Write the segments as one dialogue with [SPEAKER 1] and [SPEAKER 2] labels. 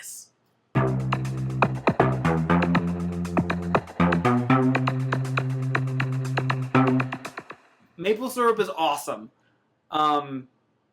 [SPEAKER 1] this. Maple syrup is awesome.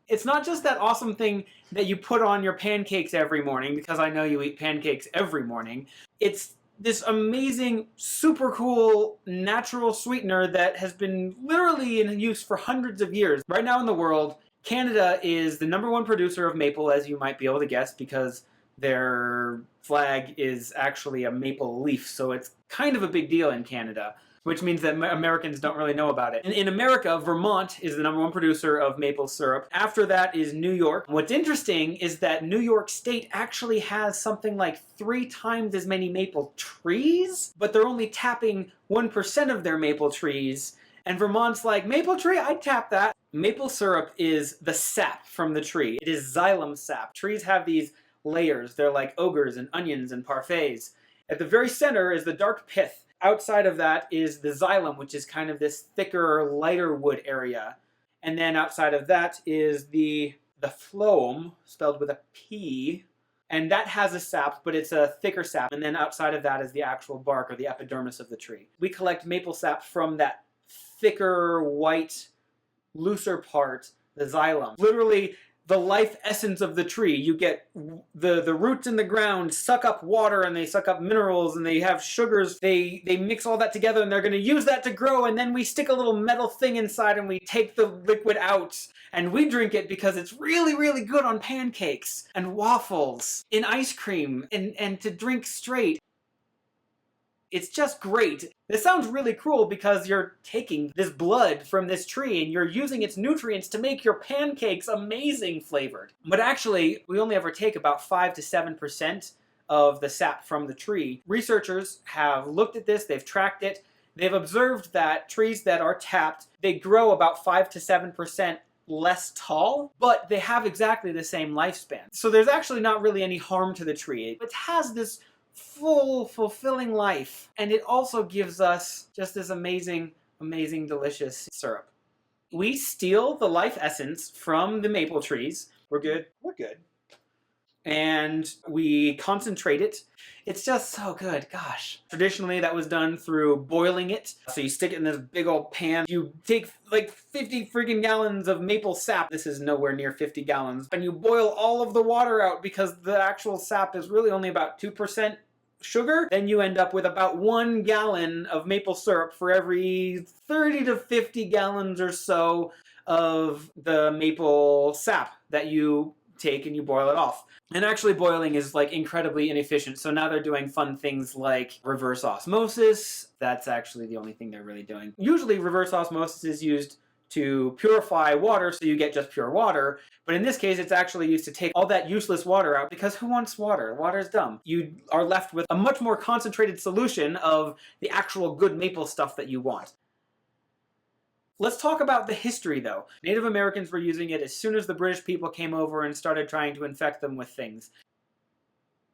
[SPEAKER 1] It's not just that awesome thing that you put on your pancakes every morning, because I know you eat pancakes every morning. It's this amazing, super cool, natural sweetener that has been literally in use for hundreds of years. Right now in the world, Canada is the #1 producer of maple, as you might be able to guess, because their flag is actually a maple leaf, so it's kind of a big deal in Canada, which means that Americans don't really know about it. In America, Vermont is the #1 producer of maple syrup. After that is New York. What's interesting is that New York State actually has something like 3 times as many maple trees, but they're only tapping 1% of their maple trees. And Vermont's like, maple tree? I'd tap that. Maple syrup is the sap from the tree. It is xylem sap. Trees have these layers. They're like ogres and onions and parfaits. At the very center is the dark pith. Outside of that is the xylem, which is kind of this thicker, lighter wood area. And then outside of that is the phloem, spelled with a P. And that has a sap, but it's a thicker sap. And then outside of that is the actual bark, or the epidermis of the tree. We collect maple sap from that thicker, white, looser part, the xylem. Literally, the life essence of the tree. You get the roots in the ground suck up water, and they suck up minerals, and they have sugars. They mix all that together, and they're going to use that to grow, and then we stick a little metal thing inside and we take the liquid out and we drink it because it's really, really good on pancakes and waffles, in ice cream, and to drink straight. It's just great. This sounds really cruel because you're taking this blood from this tree and you're using its nutrients to make your pancakes amazing flavored. But actually, we only ever take about 5 to 7% of the sap from the tree. Researchers have looked at this, they've tracked it, they've observed that trees that are tapped, they grow about 5 to 7% less tall, but they have exactly the same lifespan. So there's actually not really any harm to the tree. It has this full, fulfilling life. And it also gives us just this amazing, amazing, delicious syrup. We steal the life essence from the maple trees. We're good. We're good. And we concentrate it. It's just so good. Gosh. Traditionally, that was done through boiling it. So you stick it in this big old pan. You take like 50 freaking gallons of maple sap. This is nowhere near 50 gallons. And you boil all of the water out because the actual sap is really only about 2% sugar. Then you end up with about 1 gallon of maple syrup for every 30 to 50 gallons or so of the maple sap that you take and you boil it off. And actually boiling is like incredibly inefficient, so now they're doing fun things like reverse osmosis. That's actually the only thing they're really doing. Usually reverse osmosis is used to purify water so you get just pure water, but in this case it's actually used to take all that useless water out, because who wants water? Water's dumb. You are left with a much more concentrated solution of the actual good maple stuff that you want. Let's talk about the history, though. Native Americans were using it as soon as the British people came over and started trying to infect them with things.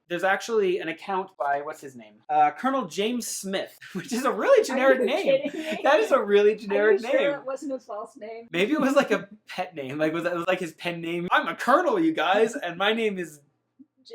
[SPEAKER 1] There's actually an account by, what's his name? Colonel James Smith, which is a really generic name. That is a really generic name. Are you sure
[SPEAKER 2] it wasn't a false name?
[SPEAKER 1] Maybe it was like a pet name. Like, it was like his pen name. I'm a colonel, you guys, and my name is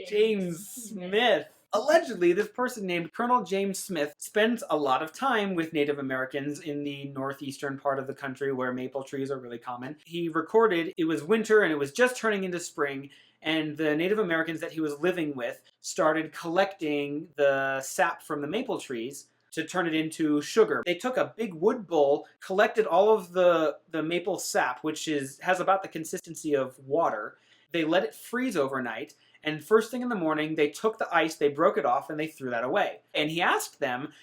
[SPEAKER 1] James Smith. Allegedly, this person named Colonel James Smith spends a lot of time with Native Americans in the northeastern part of the country where maple trees are really common. He recorded it was winter and it was just turning into spring, and the Native Americans that he was living with started collecting the sap from the maple trees to turn it into sugar. They took a big wood bowl, collected all of the maple sap, which has about the consistency of water. They let it freeze overnight. And first thing in the morning, they took the ice, they broke it off, and they threw that away. And he asked them,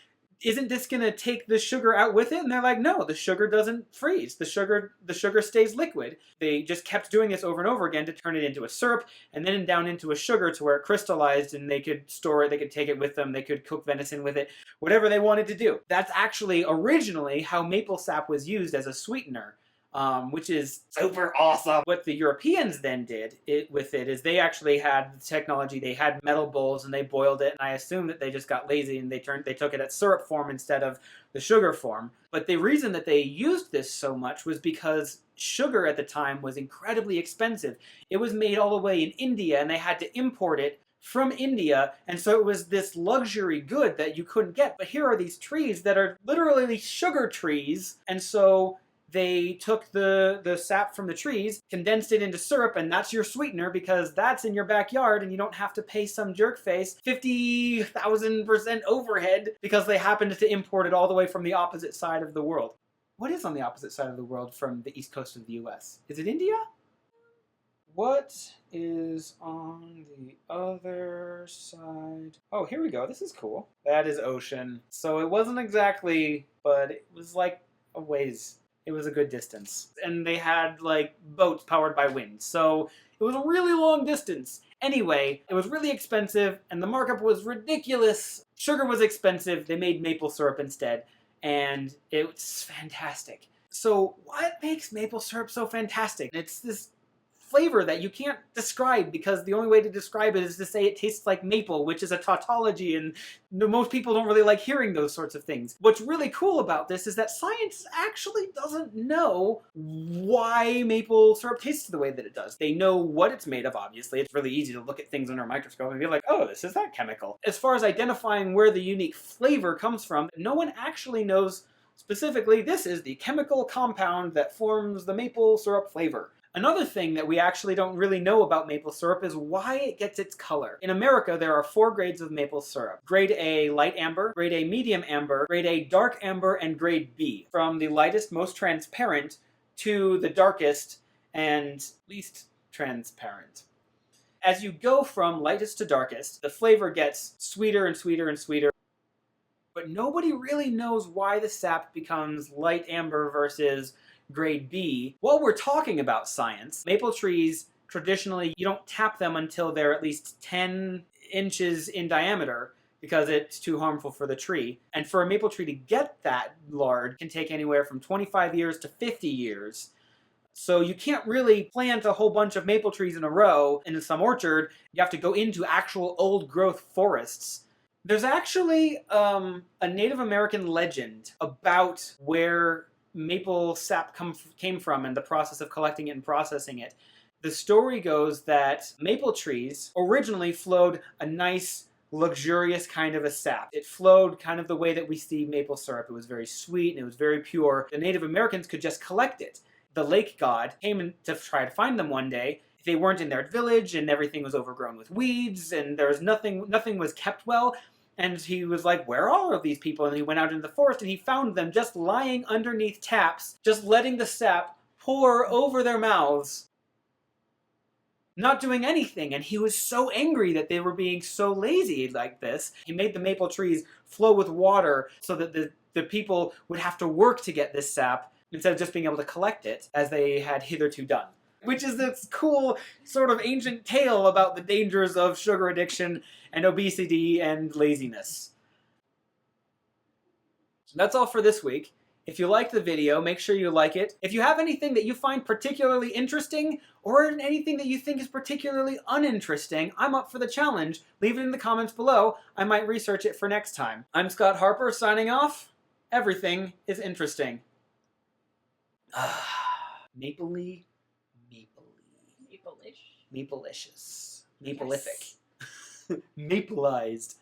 [SPEAKER 1] isn't this going to take the sugar out with it? And they're like, no, the sugar doesn't freeze. The sugar stays liquid. They just kept doing this over and over again to turn it into a syrup, and then down into a sugar to where it crystallized, and they could store it, they could take it with them, they could cook venison with it, whatever they wanted to do. That's actually originally how maple sap was used as a sweetener. Which is super awesome. What the Europeans then did with it is they actually had the technology. They had metal bowls and they boiled it, and I assume that they just got lazy and they took it at syrup form instead of the sugar form. But the reason that they used this so much was because sugar at the time was incredibly expensive. It was made all the way in India, and they had to import it from India, and so it was this luxury good that you couldn't get. But here are these trees that are literally sugar trees, and so they took the sap from the trees, condensed it into syrup, and that's your sweetener because that's in your backyard and you don't have to pay some jerkface 50,000% overhead because they happened to import it all the way from the opposite side of the world. What is on the opposite side of the world from the east coast of the US? Is it India? What is on the other side? Oh, here we go. This is cool. That is ocean. So it wasn't exactly, but it was like a ways. It was a good distance. And they had like boats powered by wind. So it was a really long distance. Anyway, it was really expensive and the markup was ridiculous. Sugar was expensive. They made maple syrup instead. And it's fantastic. So what makes maple syrup so fantastic? It's this flavor that you can't describe because the only way to describe it is to say it tastes like maple, which is a tautology, and most people don't really like hearing those sorts of things. What's really cool about this is that science actually doesn't know why maple syrup tastes the way that it does. They know what it's made of, obviously. It's really easy to look at things under a microscope and be like, oh, this is that chemical. As far as identifying where the unique flavor comes from, no one actually knows specifically this is the chemical compound that forms the maple syrup flavor. Another thing that we actually don't really know about maple syrup is why it gets its color. In America, there are 4 grades of maple syrup. Grade A light amber, grade A medium amber, grade A dark amber, and grade B. From the lightest, most transparent to the darkest and least transparent. As you go from lightest to darkest, the flavor gets sweeter and sweeter and sweeter. But nobody really knows why the sap becomes light amber versus grade B. While we're talking about science, maple trees, traditionally, you don't tap them until they're at least 10 inches in diameter because it's too harmful for the tree. And for a maple tree to get that large can take anywhere from 25 years to 50 years. So you can't really plant a whole bunch of maple trees in a row in some orchard. You have to go into actual old growth forests. There's actually a Native American legend about where maple sap came from and the process of collecting it and processing it. The story goes that maple trees originally flowed a nice, luxurious kind of a sap. It flowed kind of the way that we see maple syrup. It was very sweet and it was very pure. The Native Americans could just collect it. The lake god came in to try to find them one day. They weren't in their village and everything was overgrown with weeds and there was nothing was kept well. And he was like, where are all of these people? And he went out into the forest and he found them just lying underneath taps, just letting the sap pour over their mouths, not doing anything. And he was so angry that they were being so lazy like this. He made the maple trees flow with water so that the people would have to work to get this sap instead of just being able to collect it as they had hitherto done. Which is this cool sort of ancient tale about the dangers of sugar addiction and obesity and laziness. That's all for this week. If you liked the video, make sure you like it. If you have anything that you find particularly interesting, or anything that you think is particularly uninteresting, I'm up for the challenge. Leave it in the comments below. I might research it for next time. I'm Scott Harper, signing off. Everything is interesting. Mapley. Maple-ish. Maple-licious. Mapleific. Yes. Mapleized.